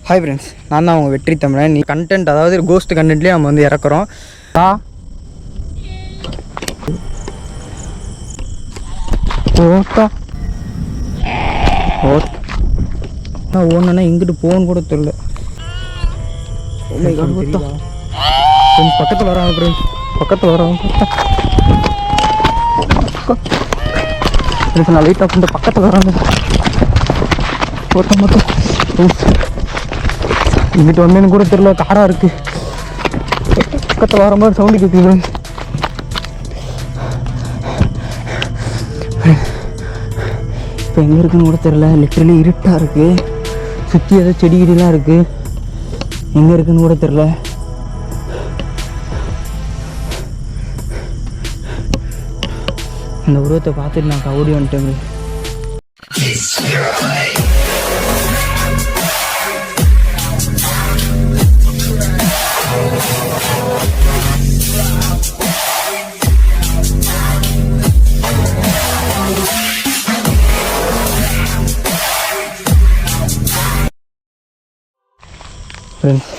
Hi friends, நான் தான் அவங்க வெற்றி தமிழன். நீ கண்டென்ட், அதாவது கோஸ்ட் கண்டென்ட்லேயே நம்ம வந்து இறக்குறோம். ஓன்னா எங்கிட்டு போகணுன்னு கூட தெரியல. பக்கத்தில் வராங்க ஃப்ரெண்ட்ஸ், பக்கத்தில் வராங்க. நான் லைட் ஆஃப் பண்ணிட்டு பக்கத்தில் வராங்க. மொத்தம் இங்கிட்ட வந்தேன்னு கூட தெரியல, காடாக இருக்குது. பக்கத்தில் வர மாதிரி சவுண்டு கேட்குது. இப்போ எங்கே இருக்குன்னு கூட தெரியல. லிட்டரலி இருட்டாக இருக்குது. சுற்றி ஏதோ செடி கிடிலாம் இருக்குது. எங்கே இருக்குன்னு கூட தெரியல. அந்த உருவத்தை பார்த்துட்டு நான் கவுடி வந்துட்டேன். ஃப்ரெண்ட்ஸ்,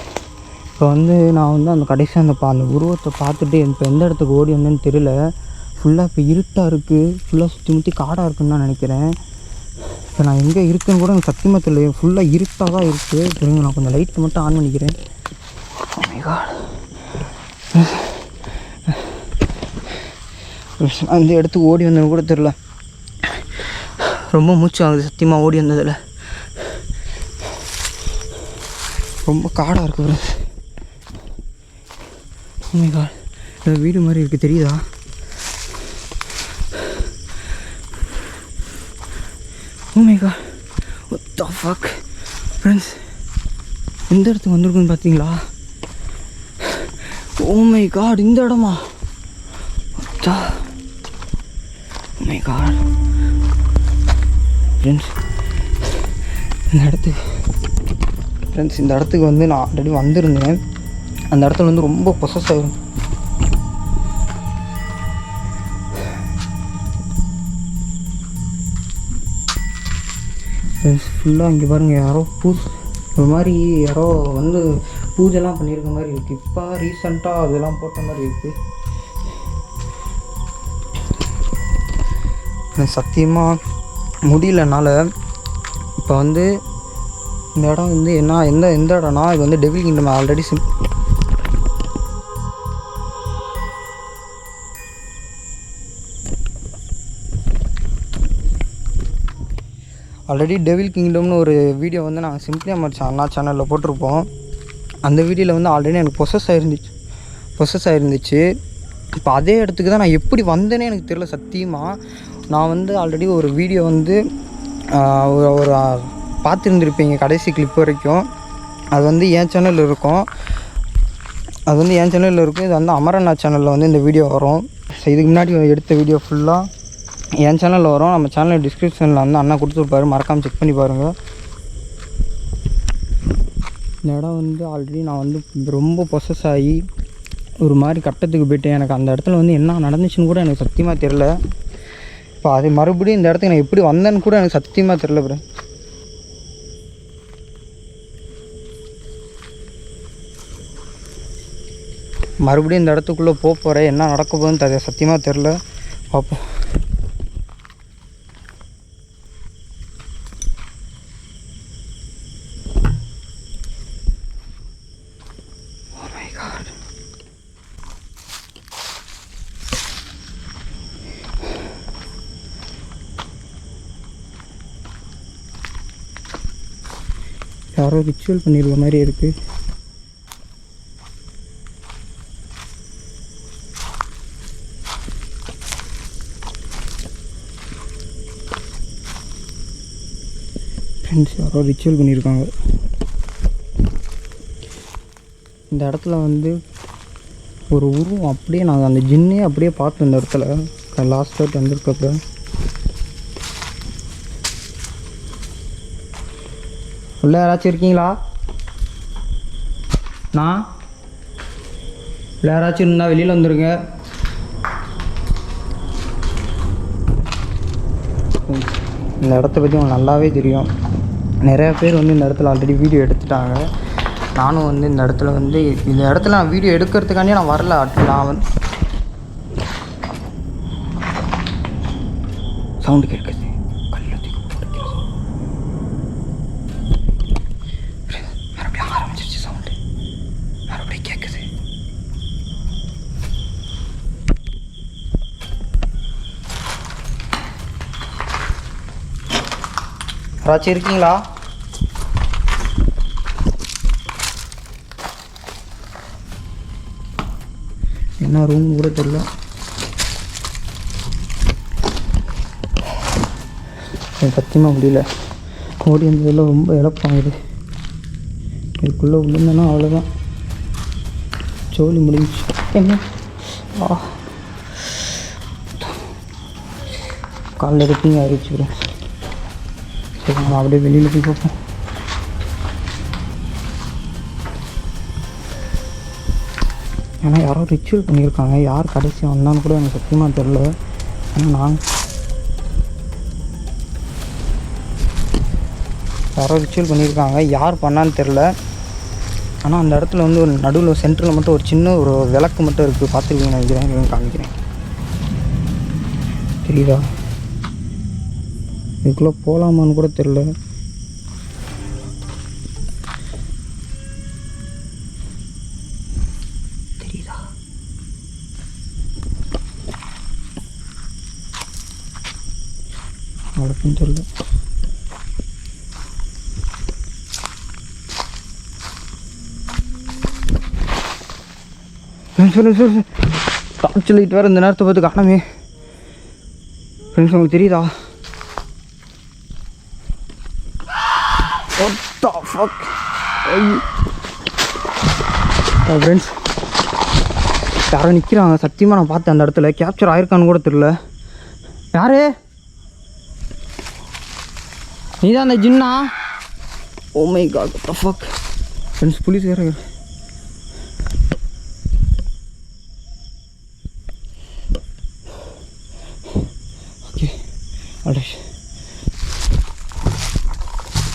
இப்போ வந்து நான் வந்து அந்த கடைசி அந்த உருவத்தை பார்த்துட்டு இப்போ எந்த இடத்துக்கு ஓடி வந்தேன்னு தெரியல. ஃபுல்லாக இப்போ இருட்டாக இருக்குது. ஃபுல்லாக சுற்றி முற்றி காடாக இருக்குன்னு தான் நினைக்கிறேன். இப்போ நான் எங்கே இருக்குன்னு கூட எனக்கு சத்தியமாக தெரியல. ஃபுல்லாக இருட்டாக தான் இருக்குது. சரிங்க, நான் கொஞ்சம் லைட்டை மட்டும் ஆன் பண்ணிக்கிறேன். அந்த இடத்துக்கு ஓடி வந்தேன்னு கூட தெரில. ரொம்ப மூச்சு ஆகுது சத்தியமாக ஓடி வந்ததில். ரொம்ப காடாக இருக்குது. வீடு மாதிரி இருக்குது, தெரியுதா? Oh my god, what the fuck friends, எந்த இடத்துக்கு வந்திருக்குன்னு பார்த்தீங்களா? Oh my god, இந்த இடமா? Oh my god friends, இந்த இடத்துக்கு வந்து நான் ஆல்ரெடி வந்திருந்தேன். அந்த இடத்துல வந்து ரொம்ப பொசஸ் ஆகிரும். ஃபுல்லாக இங்கே பாருங்கள், யாரோ ஒரு மாதிரி யாரோ வந்து பூஜைலாம் பண்ணியிருக்க மாதிரி இருக்குது. இப்போ ரீசெண்டாக அதெல்லாம் போட்ட மாதிரி இருக்குது. சத்தியமாக முடியலனால இப்போ வந்து இந்த இடம் வந்து எந்த இடம்னா, இது வந்து டெவில் கிங்டம். ஆல்ரெடி டெவில் கிங்டம்னு ஒரு வீடியோ வந்து நாங்கள் சிம்பிளி அண்ணா சேனலில் போட்டிருப்போம். அந்த வீடியோவில் வந்து ஆல்ரெடி எனக்கு பொசஸ் ஆகிருந்துச்சு. இப்போ அதே இடத்துக்கு தான் நான் எப்படி வந்தேனே எனக்கு தெரியல சத்தியமாக. நான் வந்து ஆல்ரெடி ஒரு வீடியோ வந்து ஒரு பார்த்துருந்துருப்பீங்க கடைசி கிளிப் வரைக்கும். அது வந்து என் சேனலில் இருக்கும். இது வந்து அமரண்ணா சேனலில் வந்து இந்த வீடியோ வரும். ஸோ இதுக்கு முன்னாடி எடுத்த வீடியோ ஃபுல்லாக என் சேனலில் வரும். நம்ம சேனல் டிஸ்கிரிப்ஷனில் வந்து அண்ணா கொடுத்துருப்பாரு, மறக்காமல் செக் பண்ணி பாருங்கள். இந்த இடம் வந்து ஆல்ரெடி நான் வந்து ரொம்ப பொசஸ் ஆகி ஒரு மாதிரி கட்டத்துக்கு போயிட்டேன். எனக்கு அந்த இடத்துல வந்து என்ன நடந்துச்சுன்னு கூட எனக்கு சத்தியமாக தெரில. இப்போ அது மறுபடியும் இந்த இடத்துக்கு நான் எப்படி வந்தேன்னு கூட எனக்கு சத்தியமாக தெரில ப்ரோ. மறுபடியும் இந்த இடத்துக்குள்ளே போகிறேன். என்ன நடக்க போகுதுன்னு சத்தியமாக தெரில. பார்ப்போம். யாரோ ரிச்சுவல் பண்ணியிருக்க மாதிரி இருக்குது. ஃப்ரெண்ட்ஸ், யாரோ ரிச்சுவல் பண்ணியிருக்காங்க. இந்த இடத்துல வந்து ஒரு உருவம் அப்படியே நாங்கள் அந்த ஜின்னே அப்படியே பார்த்தோம். இந்த இடத்துல லாஸ்ட் டைம் வந்திருக்கப்ப உள்ள யாராச்சும் இருக்கீங்களா? நான் உள்ள யாராச்சும் இருந்தால் வெளியில் வந்துருங்க. இந்த இடத்த பற்றி உங்களுக்கு நல்லாவே தெரியும். நிறையா பேர் வந்து இந்த இடத்துல ஆல்ரெடி வீடியோ எடுத்துட்டாங்க. நானும் வந்து இந்த இடத்துல நான் வீடியோ எடுக்கிறதுக்காண்டியே நான் வரல. நான் வந்து சவுண்டு கேட்குது, கல்லத்துக்கு போட்டுக்கிற மறுபடியும் ஆரம்பிச்சிருச்சு சவுண்டு, மறுபடியும் கேட்குது. யாராச்சும் இருக்கீங்களா? என்ன ரூம் கூட தெரியல. சத்தியமாக முடியல. ஓடி வந்ததில் ரொம்ப இழப்பாகுது. இதுக்குள்ளே விழுந்தேன்னா அவ்வளோதான், ஜோலி முடிஞ்சிச்சு. என்ன காலையில் எடுப்பீங்க அறிவிச்சுக்கிறேன். சரி, நம்ம அப்படியே வெளியில் போய் பார்ப்போம். ஏன்னா யாரோ ரிச்சுவல் பண்ணியிருக்காங்க. யார் கடைசி வந்தான்னு கூட எனக்கு சத்தியமாக தெரில. ஆனால் யாரோ ரிச்சுவல் பண்ணியிருக்காங்க, யார் பண்ணான்னு தெரில. ஆனால் அந்த இடத்துல வந்து ஒரு நடுவில் சென்டரில் மட்டும் ஒரு சின்ன ஒரு விளக்கு மட்டும் இருக்குது. பார்த்துருக்கீங்க நினைக்கிறேன், காமிக்கிறேன். தெரியுதா? இதுக்குள்ளே போகலாமான்னு கூட தெரில. தெரியுதா? அவளுக்கும் தெரில. சொல்லு டார்ச் லைட் வேறு இந்த நேரத்தை பார்த்து காணாமே. ஃப்ரெண்ட்ஸ், உங்களுக்கு தெரியுதா? ஃப்ரெண்ட்ஸ், யாரோ நிற்கிறாங்க. சத்தியமாக நான் பார்த்தேன் அந்த இடத்துல. கேப்சர் ஆயிருக்கான்னு கூட தெரில. யாரு? நீ தான் அந்த ஜின்னா? Oh my god, what the fuck. Friends, police வேறு. ஓகே,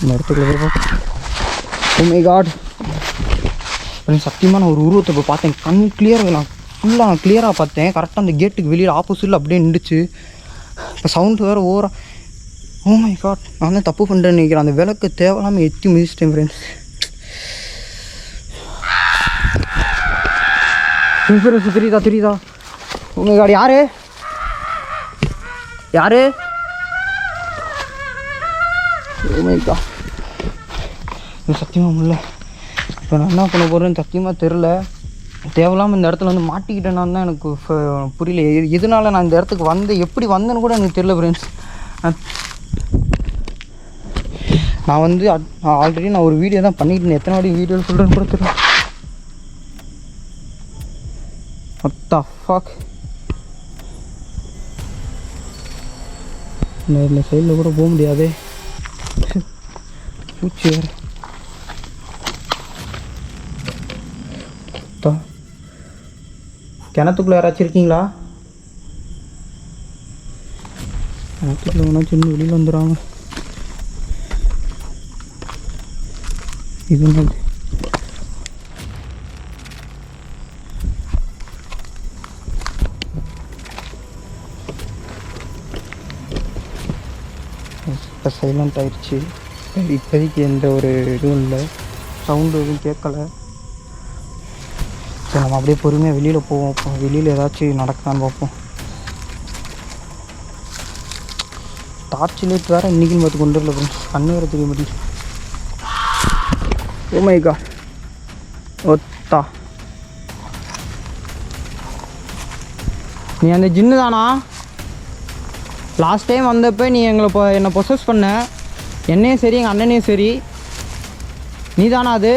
இந்த இடத்துக்குள்ள ஓ மை காட். சத்தியமாக நான் ஒரு உருவத்தை இப்போ பார்த்தேன். கண் கிளியராக நான் கிளியராக பார்த்தேன். கரெக்டாக அந்த கேட்டுக்கு வெளியில் ஆப்போசிட்டில் அப்படியே நின்றுச்சு. இப்போ சவுண்டு வேறு ஓவராக. ஓ மை காட், நான் தான் தப்பு பண்ணுறேன்னு நினைக்கிறேன். அந்த விளக்கு தேவையில்லாமல் எத்தி மிதிச்சிட்டேன் ஃப்ரெண்ட்ஸ். தெரியுதா? ஓ மை காட், யாரு? ஓ மை காட், சத்தியமாக முடியல. இப்போ நான் என்ன பண்ண போகிறேன்னு சத்தியமாக தெரில. தேவையில்லாமல் இந்த இடத்துல வந்து மாட்டிக்கிட்டேன்னா தான் எனக்கு புரியல. எதனால நான் இந்த இடத்துக்கு எப்படி வந்தேன்னு கூட எனக்கு தெரியல ஃப்ரெண்ட்ஸ். நான் வந்து ஆல்ரெடி ஒரு வீடியோ தான் பண்ணிக்கிட்டேன். எத்தனை வாட்டி வீடியோவில் சொல்கிறேன்னு கூட தெரியல. What the fuck. இந்த சைடில் கூட போக முடியாதே. பூச்சி வேறு. கிணத்துக்குள்ளே யாராச்சும் இருக்கீங்களா? கிணத்துக்குள்ள வேணா சின்ன வெளியில் வந்துடுறாங்க. இது என்னது? இப்போ சைலண்ட் ஆயிடுச்சு. இப்போதைக்கு எந்த ஒரு இதுவும் இல்லை, சவுண்டு எதுவும் கேட்கலை. சரி, நம்ம அப்படியே பொறுமையாக வெளியில் போவோம். இப்போ வெளியில் ஏதாச்சும் நடக்கான்னு பார்ப்போம். டார்ச் லைட் வேறு இன்றைக்கின்னு பார்த்து கொண்டு வரல ஃப்ரெண்ட்ஸ். கண்ணு வேறு தெரிய மாட்டேங்குது. ஓ மை காட், ஒத்தா. நீ அந்த ஜின்னு தானா? லாஸ்ட் டைம் வந்தப்போ நீ என்னை பொசஸ் பண்ண. என்னையும் சரி எங்கள் அண்ணனையும் சரி. நீ தானா அது?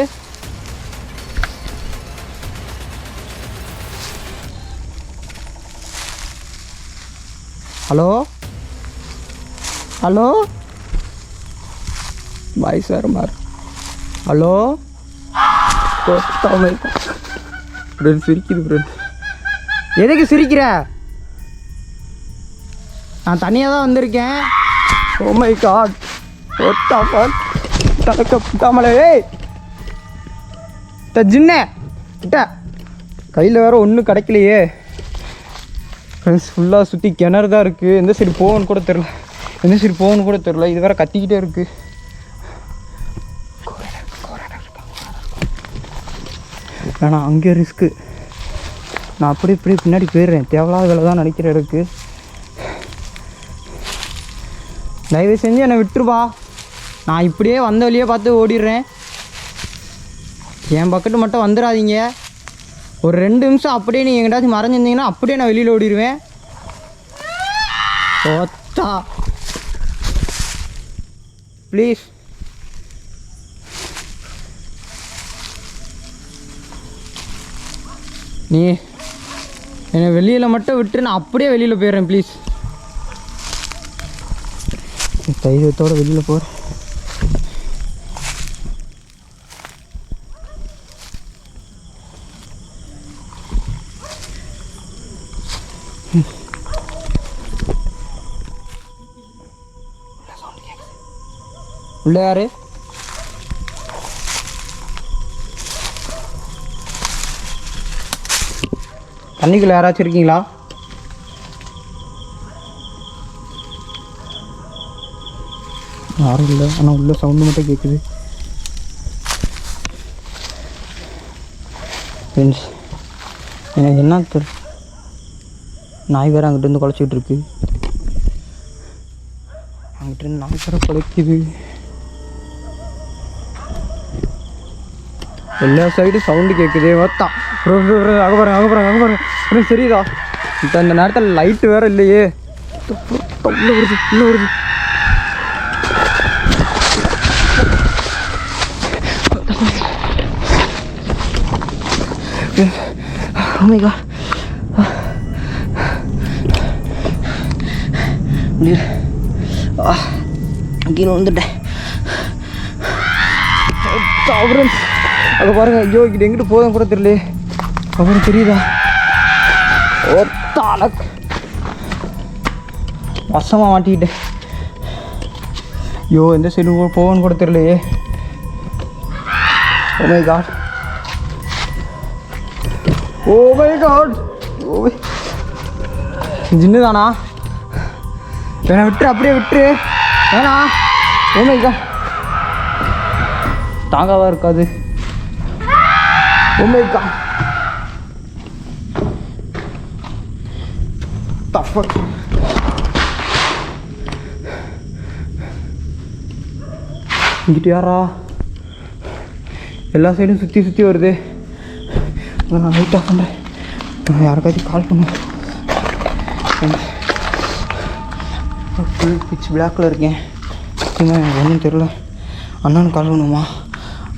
Hello bhai sir hello. Friends, சிரிக்குது ஃப்ரெண்ட்ஸ். எதுக்கு சிரிக்கிற? நான் தனியாக தான் வந்திருக்கேன். Oh my god, what the fuck. தலைக்காமலே ஜின்னே கிட்ட கையில் வேறு ஒன்றும் கிடைக்கலையே. ஃப்ரெண்ட்ஸ் ஃபுல்லாக சுற்றி கிணறு தான் இருக்குது. எந்த சைடு போகணுன்னு கூட தெரில. இது வேறு கத்திக்கிட்டே இருக்குது. வேணாம், அங்கே ரிஸ்க்கு. நான் அப்படியே இப்படியே பின்னாடி போயிடுறேன். தேவையில்லாத வேலை தான் நினைக்கிற இருக்கு. தயவு செஞ்சு என்னை விட்டுருப்பா. நான் இப்படியே வந்த வழியே பார்த்து ஓடிடுறேன். என் பக்கெட்டு மட்டும் வந்துடாதீங்க. ஒரு 2 நிமிஷம் அப்படியே நீங்கள் எங்கிட்டாச்சும் மறைஞ்சிருந்தீங்கன்னா அப்படியே நான் வெளியில் ஓடிடுவேன். ஓத்தா ப்ளீஸ். நீ என்னை வெளியில் மட்டும் விட்டு நான் அப்படியே வெளியில் போயிடுறேன் ப்ளீஸ். தைரியத்தோடு வெளியில் போகிறேன். உள்ள யாரு? தண்ணிக்குள்ள யாராச்சும் இருக்கீங்களா? யாரும் இல்லை. ஆனால் உள்ள சவுண்டு மட்டும் கேட்குது. ஃப்ரெண்ட்ஸ் எனக்கு என்ன தெரியல. நாய் வேறு அங்கிட்டிருந்து குலைச்சிக்கிட்டு இருக்கு. அங்கிட்டிருந்து நாய் வேறு குலைக்குது. எல்லா சைடும் சவுண்டு கேட்குது. வத்தான் அங்கே பாருங்க. சரிதா இப்போ இந்த நேரத்தில் லைட்டு வேறு இல்லையே. உள்ள வருது. Oh my god. கீழே வந்துட்டேன். அங்கே பாருங்க. ஐயோ இங்கிட்ட எங்கிட்ட போதும் கூட தெரியல. அப்புறம் தெரியுதா? ஒத்தாலக் வசமாக மாட்டிக்கிட்டேன். ஐயோ எந்த சைடு போகணுன்னு கூட தெரியலையே. Oh my god. ஜின்னு தானா? வேணா விட்டுரு, அப்படியே விட்டுரு. வேணா. Oh my god. தாங்காவா இருக்காது. Oh my god. தப்பு. இங்கிட்ட யாரா? எல்லா சைடும் சுற்றி வருது. நான் லைட் ஆஃப் பண்ணுறேன். நான் யாருக்காச்சும் கால் பண்ணுவேன். ஃபுல் பிச் பிளாக்கில் இருக்கேன். சத்தியமாக எனக்கு ஒன்றும் தெரில. அண்ணனுக்கு கால் பண்ணுமா?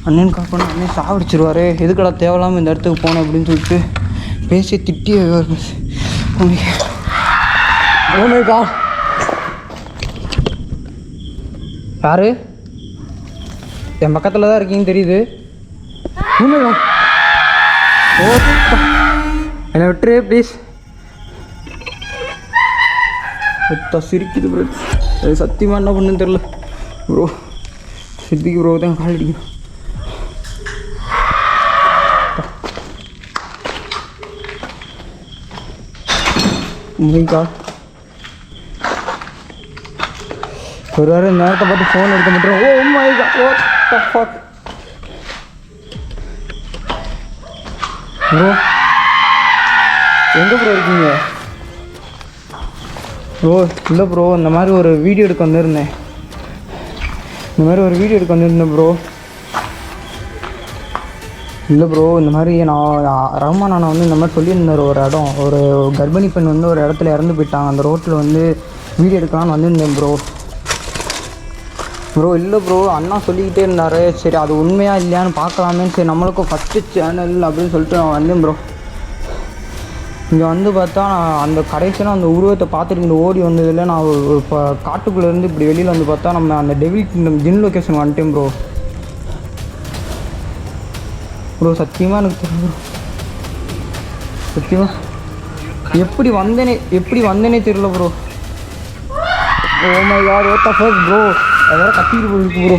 அண்ணனுக்கு கால் பண்ண அண்ணன் சாவடிச்சிருவார். எதுக்கடா தேவையில்லாமல் இந்த இடத்துக்கு போனேன் அப்படின்னு சொல்லிட்டு பேசி திட்டி ஓமேக்கா. யாரு? என் பக்கத்தில் தான் இருக்கீங்கன்னு தெரியுது. ஓமேக்கா. ஓ என்னை விட்டுரு ப்ளீஸ். சிரிக்குது ப்ரோ. அது சத்தியமாக என்ன பண்ணுன்னு தெரில ப்ரோ. சித்திக்கு ப்ரோ தான் கால் அடிக்கணும். உண்மைக்கா ஒரு வாரம் இந்த நேரத்தை பார்த்து ஃபோன் எடுக்க மாட்டேன். ஓ உண்மைக்கா. ஓ ஃபக் ப்ரோ. எங்கே ப்ரோ இருக்கீங்க? ப்ரோ இல்லை ப்ரோ, இந்த மாதிரி ஒரு வீடியோ எடுக்க வந்திருந்தேன். ப்ரோ. இல்லை ப்ரோ, இந்த மாதிரி நான் ரஹ்மான் அண்ணா வந்து இந்த மாதிரி சொல்லியிருந்தார். ஒரு இடம், ஒரு கர்ப்பிணி பெண் வந்து ஒரு இடத்துல இறந்து போயிட்டாங்க. அந்த ரோட்டில் வந்து வீடியோ எடுக்கலான்னு வந்திருந்தேன் ப்ரோ. இல்லை ப்ரோ, அண்ணா சொல்லிக்கிட்டே இருந்தார். சரி அது உண்மையாக இல்லையான்னு பார்க்கலாமே. சரி நம்மளுக்கும் ஃபஸ்ட்டு சேனல் அப்படின்னு சொல்லிட்டு நான் வந்தேன் ப்ரோ. இங்கே வந்து பார்த்தா நான் அந்த கடைசியில் அந்த உருவத்தை பார்த்துட்டு இங்கே ஓடி வந்ததில் நான் இப்போ காட்டுக்குள்ளேருந்து இப்படி வெளியில் வந்து பார்த்தா நம்ம அந்த டெவில் கிங்டம் ஜின் லொக்கேஷன் வந்துட்டேன் ப்ரோ. சத்தியமாக எனக்கு தெரியும் ப்ரோ. சத்தியமாக எப்படி வந்தேனே தெரியல bro. Oh my god, what the fuck bro. அதெல்லாம் கத்திட்டு போயிருக்கு ப்ரோ.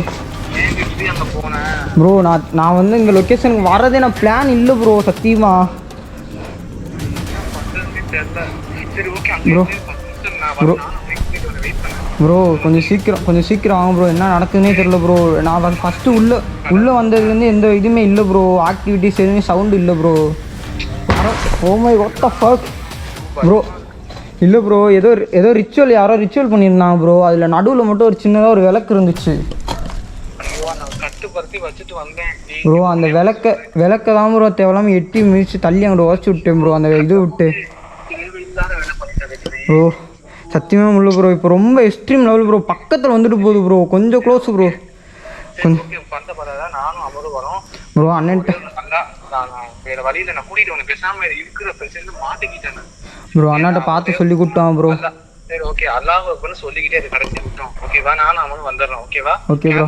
ப்ரோ நான் வந்து இங்கே லொக்கேஷனுக்கு வரதே நான் பிளான் இல்லை ப்ரோ சத்தியமா. ப்ரோ ப்ரோ ப்ரோ கொஞ்சம் சீக்கிரம் வாங்க ப்ரோ. என்ன நடக்குதுன்னே தெரியல ப்ரோ. நான் ஃபஸ்ட்டு உள்ளே வந்ததுலேருந்து எந்த இதுவுமே இல்லை ப்ரோ. ஆக்டிவிட்டிஸ் எதுவுமே சவுண்டு இல்லை bro. Oh my what the fuck bro. இல்லை ப்ரோ, ஏதோ ரிச்சுவல் யாரோ ரிச்சுவல் பண்ணியிருந்தாங்க ப்ரோ. அதில் நடுவில் மட்டும் ஒரு சின்னதாக ஒரு விளக்கு இருந்துச்சு ப்ரோ. அந்த விளக்க தான் ப்ரோ தேவையில்லாமல் எட்டி மிதிச்சு தள்ளி அங்கிட்ட உடச்சி விட்டேன் ப்ரோ. அந்த இது விட்டு ப்ரோ சத்தியமாக முடியல ப்ரோ. இப்போ ரொம்ப எக்ஸ்ட்ரீம் லெவல் ப்ரோ. பக்கத்தில் வந்துட்டு போகுது ப்ரோ. கொஞ்சம் க்ளோஸ் ப்ரோ. கொஞ்சம் ப்ரோ அண்ணன்ட்ட ப்ரோ அண்ணாட்ட பார்த்து சொல்லி கொடுத்தான் ப்ரோ. சரி ஓகே, அல்லாஹ் அக்பர்னு சொல்லிக்கிட்டே இருக்கு கடைசி விட்டோம். ஓகேவா? நானும் அவனும் வந்துடுறோம். ஓகேவா? Okay bro.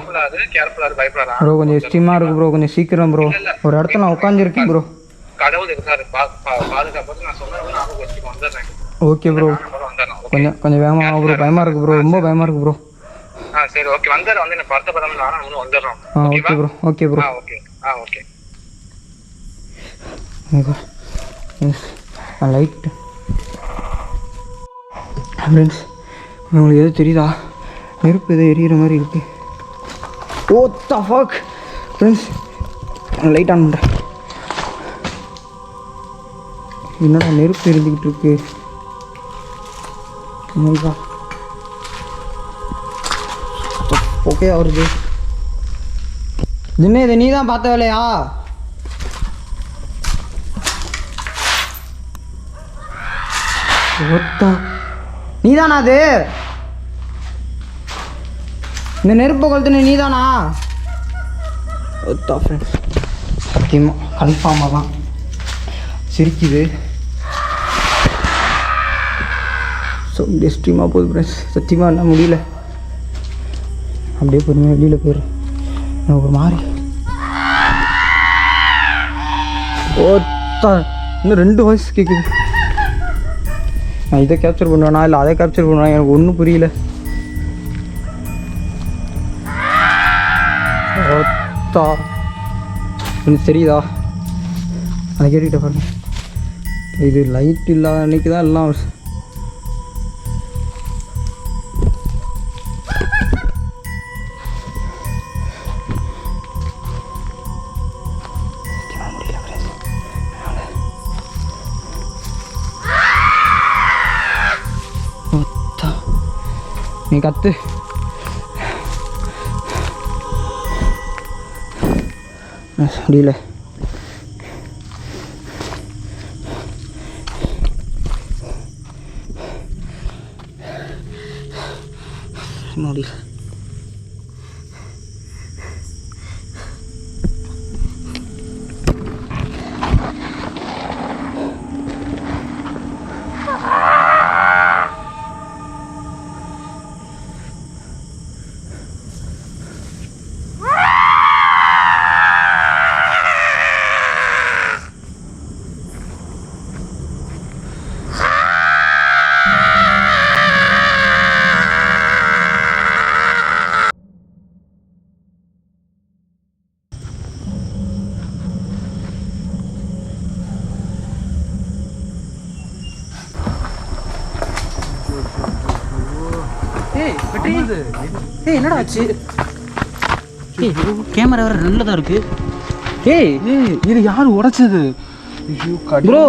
கேர்ஃபுல்லா பயப்படாத ப்ரோ. கொஞ்சம் எக்ஸ்ட்ரீமாக இருக்கு ப்ரோ. கொஞ்சம் சீக்கிரம் ப்ரோ. ஒரு இடத்துல நான் உட்காந்துருக்கேன் ப்ரோ. கடவுள் இருக்காரு பாதுகாப்பு. நான் சொன்னது ஞாபகம் வச்சுட்டு வந்துடுறேன். Okay bro. கொஞ்சம் வேகமாக ப்ரோ. பயமாக இருக்குது ப்ரோ. ரொம்ப பயமாக இருக்குது ப்ரோ. சரி ஓகே, வந்துடுறேன். வந்து என்ன பார்த்த படம் நானும் அவனும் வந்துடுறோம். Okay bro. Okay bro. Okay okay. Light friends, உங்களுக்கு எதுவும் தெரியுதா? நெருப்பு எதோ எரியிற மாதிரி இருக்குது. Oh the fuck friends, light on பண்ணுறேன். என்னடா நெருப்பு எரிஞ்சிக்கிட்டு இருக்கு. ஓகே அவருக்கு தினே இதை நீ தான் பார்த்த வேலையா? நீதானா அது? இந்த நெருப்பை கொளுத்துன நீதானா? ஃப்ரெண்ட்ஸ் சத்தியமாக கன்ஃபார்மாக தான் சிரிக்குது. ஸோ எக்ஸ்ட்ரீமாக போகுது ஃப்ரெண்ட்ஸ். சத்தியமாக என்ன முடியல. அப்படியே பொறுமையாக வெளியில் போயிடும். எனக்கு ஒரு மாதிரி இன்னும் 2 வாய்ஸ் கேட்குது. நான் இதை கேப்சர் பண்ணுவேனா இல்லை அதை கேப்சர் பண்ணுவேனா எனக்கு ஒன்றும் புரியல. எனக்கு தெரியுதா? அதை கேட்டுக்கிட்ட பாருங்க. இது லைட் இல்லாத அன்றைக்கி தான் எல்லாம் நீ கத்து. முடியல. முடியல. என்னடா ஆச்சு? கேமரா வேற நல்லதா இருக்கு. ஏய் இது யாரு உடைச்சது? ப்ரோ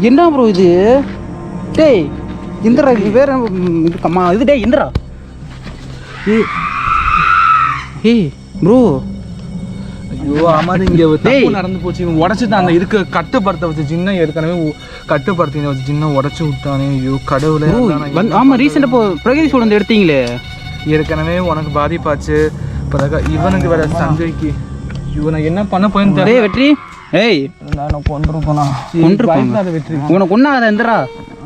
என்ன ப்ரோ இது? டேய் இந்திரா, இது வேற இது. டேய் இந்திரா. ஏய் ப்ரோ. ஐயோ ஆமாம், இங்கே தப்பு நடந்து போச்சு. இவன் உடச்சிட்டான். அந்த இதுக்கு கட்டுப்படுத்த வச்சு சின்ன ஏற்கனவே கட்டுப்படுத்தி வச்சு சின்ன உடச்சி விட்டானே. ஐயோ கடவுளே. ஆமாம், ரீசெண்டாக இப்போ பிரகதீஷோட வந்து எடுத்தீங்களே. ஏற்கனவே உனக்கு பாதிப்பாச்சு. இப்போ இவனுக்கு வேற சஞ்சய்க்கு இவனை என்ன பண்ண போயின்னு தெரியல. வெற்றி ஏய் நான் கொண்டிருப்போனா பயப்படாத வெற்றி. உனக்கு ஒன்றாகாத எந்திரா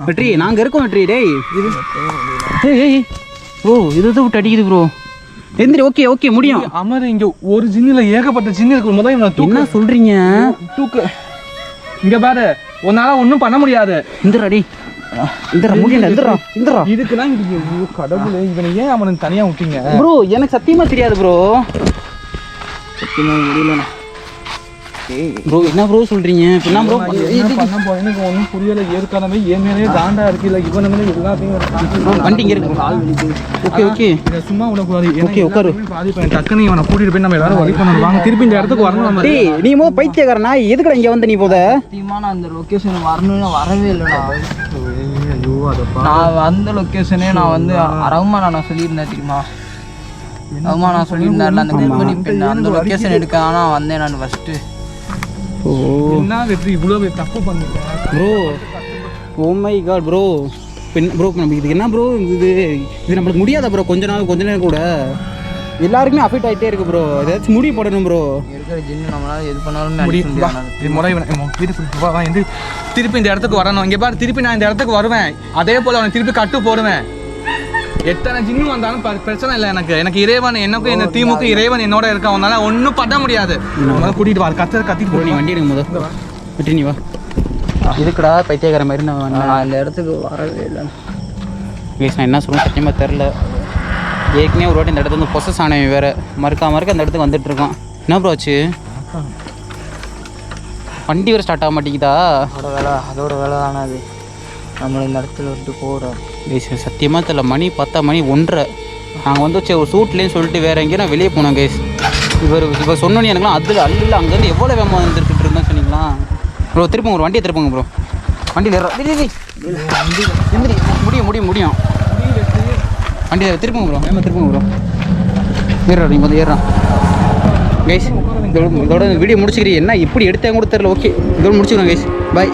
வெற்றி. நாங்கள் இருக்கோம் வெற்றி. டேய் ஏய் ப்ரோ, இது விட்டு அடிக்குது ப்ரோ. எந்திரி. ஓகே ஓகே முடியும். அமர் இங்கே ஒரு சின்னில் ஏகப்பட்ட சின்ன இருக்கு. முதல்ல இவனை என்ன சொல்கிறீங்க? தூக்கு. இங்கே பாரு, உன்னால ஒன்றும் பண்ண முடியாது. இந்திரா டேய் இந்திரா முடியல. இந்திரா இந்திரா இதுக்குலாம் கடவுளே, இவனை ஏன் அவனுக்கு தனியாக விட்டீங்க? ப்ரோ எனக்கு சத்தியமாக தெரியாது ப்ரோ. சத்தியமாக முடியலண்ணா. ப்ரோ என்ன ப்ரோ சொல்கிறீங்க? இப்போ என்ன ப்ரோ என்ன பண்ண போறேன் எனக்கு ஒன்றும் புரியலை. ஏற்கனவே என் மேலே காண்டா இருக்கு. இல்லை இவன் மேலே எல்லாத்தையும் வண்டி இங்கே இருக்கு. ஓகே ஓகே இதை சும்மா விடக்கூடாது. ஓகே, உட்காரு. பாதிப்பேன். டக்குன்னு இவனை கூட்டிட்டு போய் நம்ம எல்லாரும் வழி பண்ணணும். வாங்க திருப்பி இந்த இடத்துக்கு வரணும். நம்ம டேய் நீ மோ பைத்தியக்காரனா? எதுக்குடா இங்கே வந்து நீ போத? சத்தியமாக நான் அந்த லொக்கேஷன் வரணும்னு வரவே இல்லைண்ணா. ஐயோ அதப்பா நான் அந்த லொக்கேஷனே நான் வந்து ரகுமான் நான் சொல்லியிருந்தேன் தெரியுமா? ரகுமான் நான் சொல்லியிருந்தேன்ல அந்த கம்பெனி பெண் அந்த லொக்கேஷன் எடுக்க. ஆனால் வந்தேன் நான் ஃபஸ்ட்டு. ஓ என்ன வெற்றி இவ்வளோ தப்பு பண்ணிட்டேன் bro. Oh my god bro. Bro நம்ம இதுக்கு என்ன ப்ரோ இது நம்மளுக்கு முடியாதா ப்ரோ? கொஞ்ச நேரம் கூட எல்லாருக்குமே அஃபெக்ட் ஆகிட்டே இருக்கு ப்ரோ. ஏதாச்சும் முடிவு போடணும் ப்ரோ. இருக்கிற ஜின்னு நம்மளால எது பண்ணாலும் முறை திருப்பி இந்த இடத்துக்கு வரணும். இங்கே பாரு திருப்பி நான் இந்த இடத்துக்கு வருவேன். அதே போல் அவனை திருப்பி கட்டு போடுவேன். எத்தனை ஜின்னு வந்தாலும் பிரச்சனை இல்லை எனக்கு. எனக்கு இறைவன் எனக்கும் என்ன தீமுக்கு இறைவன் என்னோட இருக்க. அவனால ஒன்றும் பண்ண முடியாது. கூட்டிகிட்டு வா கத்திட்டு ப்ரோ நீ வண்டி எடுக்கும் போது வெற்றி நீ வா. இதுக்குடா பைத்தியக்கார மாதிரி நான் அந்த இடத்துக்கு வரவே இல்லை. கேஸ் நான் என்ன சொல்லுவேன் சத்தியமாக தெரில. ஏற்கனவே ஒரு வாட்டி இந்த இடத்துல வந்து பொசஸ் ஆனவன் வேறு மறுக்க அந்த இடத்துக்கு வந்துட்டுருக்கான். என்ன ப்ரோ ஆச்சு? வண்டி வேறு ஸ்டார்ட் ஆக மாட்டேங்குதா? அதோட வேலை தானே அது. நம்மளை இந்த இடத்துல விட்டு போகிறோம். கேஸ் சத்தியமாக தெரியல. மணி 1:10 நாங்கள் வந்து சரி ஒரு சூட்லேன்னு சொல்லிட்டு வேறு எங்கேயும் நான் வெளியே போனோம் கேஸ். இவர் சொன்னோன்னே எனக்குலாம் அதில் அல்ல அங்கேருந்து எவ்வளோ வேகமாக வந்துருக்கிட்டு இருந்தேன் சொன்னீங்களா ப்ரோ? திருப்பங்க ஒரு வண்டியை திருப்பங்க ப்ரோ. வண்டியில் முடியும் வண்டியில் திருப்பங்க ப்ரோ. திருப்பங்க ப்ரோ. ஏறா நீங்கள் வந்து ஏறான் கைஸ். இதோட வீடியோ முடிச்சுக்கிறீங்க. என்ன எப்படி எடுத்தேன் கூட தெரியல. ஓகே இதோட முடிச்சுக்கிறோம் கைஸ். பாய்.